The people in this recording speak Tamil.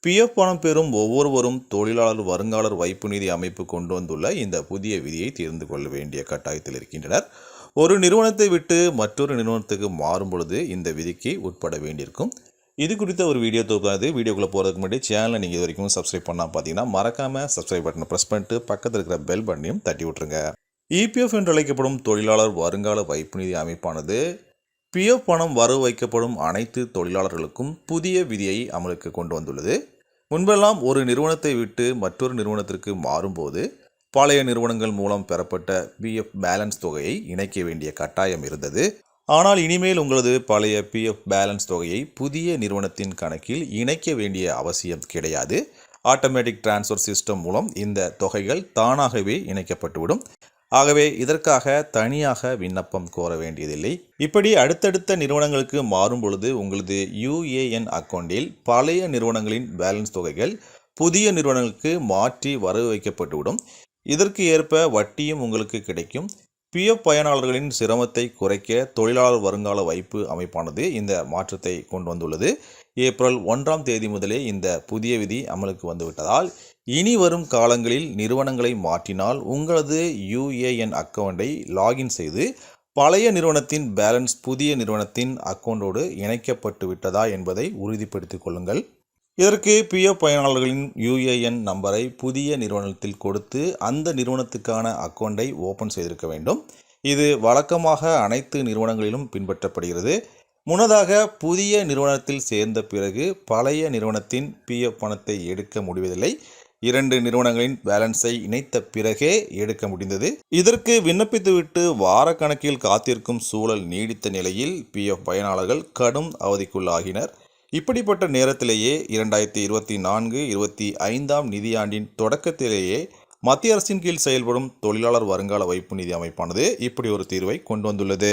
பிஎஃப் பணம் பெறும் ஒவ்வொருவரும் தொழிலாளர் வருங்கால வைப்பு நிதி அமைப்பு கொண்டு வந்துள்ள இந்த புதிய விதியை தெரிந்து கொள்ள வேண்டிய கட்டாயத்தில் இருக்கின்றனர். ஒரு நிறுவனத்தை விட்டு மற்றொரு நிறுவனத்துக்கு மாறும் பொழுது இந்த விதிக்கு உட்பட வேண்டியிருக்கும். இது குறித்த ஒரு வீடியோ தொகுப்பானது. வீடியோக்குள்ளே போகிறதுக்கு முன்னாடி சேனலை நீங்கள் இது வரைக்கும் சப்ஸ்கிரைப் பண்ணால் பார்த்தீங்கன்னா மறக்காமல் சப்ஸ்கிரைப் பட்டனை ப்ரெஸ் பண்ணிட்டு பக்கத்தில் இருக்கிற பெல் பட்டனையும் தட்டி விட்டுருங்க. இபிஎஃப் என்று அழைக்கப்படும் தொழிலாளர் வருங்கால வைப்பு நிதி அமைப்பானது பிஎஃப் பணம் வரவு வைக்கப்படும் அனைத்து தொழிலாளர்களுக்கும் புதிய விதியை அமலுக்கு கொண்டு வந்துள்ளது. முன்பெல்லாம் ஒரு நிறுவனத்தை விட்டு மற்றொரு நிறுவனத்திற்கு மாறும்போது பழைய நிறுவனங்கள் மூலம் பெறப்பட்ட பிஎஃப் பேலன்ஸ் தொகையை இணைக்க வேண்டிய கட்டாயம் இருந்தது. ஆனால் இனிமேல் உங்களது பழைய பிஎஃப் பேலன்ஸ் தொகையை புதிய நிறுவனத்தின் கணக்கில் இணைக்க வேண்டிய அவசியம் கிடையாது. ஆட்டோமேட்டிக் டிரான்ஸ்ஃபர் சிஸ்டம் மூலம் இந்த தொகைகள் தானாகவே இணைக்கப்பட்டுவிடும். ஆகவே இதற்காக தனியாக விண்ணப்பம் கோர வேண்டியதில்லை. இப்படி அடுத்தடுத்த நிறுவனங்களுக்கு மாறும் பொழுது உங்களது யுஏஎன் அக்கௌண்டில் பழைய நிறுவனங்களின் பேலன்ஸ் தொகைகள் புதிய நிறுவனங்களுக்கு மாற்றி வரவு வைக்கப்பட்டுவிடும். இதற்கு ஏற்ப வட்டியும் உங்களுக்கு கிடைக்கும். பிஎஃப் பயனாளர்களின் சிரமத்தை குறைக்க தொழிலாளர் வருங்கால வைப்பு அமைப்பானது இந்த மாற்றத்தை கொண்டு வந்துள்ளது. ஏப்ரல் 1ஆம் தேதி முதலே இந்த புதிய விதி அமலுக்கு வந்துவிட்டதால் இனி வரும் காலங்களில் நிறுவனங்களை மாற்றினால் உங்களது யுஏஎன் அக்கௌண்டை லாகின் செய்து பழைய நிறுவனத்தின் பேலன்ஸ் புதிய நிறுவனத்தின் அக்கௌண்டோடு இணைக்கப்பட்டு விட்டதா என்பதை உறுதிப்படுத்திக் கொள்ளுங்கள். இதற்கு பிஎஃப் பயனாளர்களின் யுஏஎன் நம்பரை புதிய நிறுவனத்தில் கொடுத்து அந்த நிறுவனத்துக்கான அக்கௌண்டை ஓப்பன் செய்திருக்க வேண்டும். இது வழக்கமாக அனைத்து நிறுவனங்களிலும் பின்பற்றப்படுகிறது. முன்னதாக புதிய நிறுவனத்தில் சேர்ந்த பிறகு பழைய நிறுவனத்தின் பிஎஃப் பணத்தை எடுக்க முடிவதில்லை. 2 நிறுவனங்களின் பேலன்ஸை இணைத்த பிறகே எடுக்க முடிந்தது. இதற்கு விண்ணப்பித்துவிட்டு வாரக்கணக்கில் காத்திருக்கும் சூழல் நீடித்த நிலையில் பிஎஃப் பயனாளர்கள் கடும் அவதிக்குள்ளாகினர். இப்படிப்பட்ட நேரத்திலேயே 2024-25ஆம் நிதியாண்டின் தொடக்கத்திலேயே மத்திய அரசின் கீழ் செயல்படும் தொழிலாளர் வருங்கால வைப்பு நிதி அமைப்பானது இப்படி ஒரு தீர்வை கொண்டு வந்துள்ளது.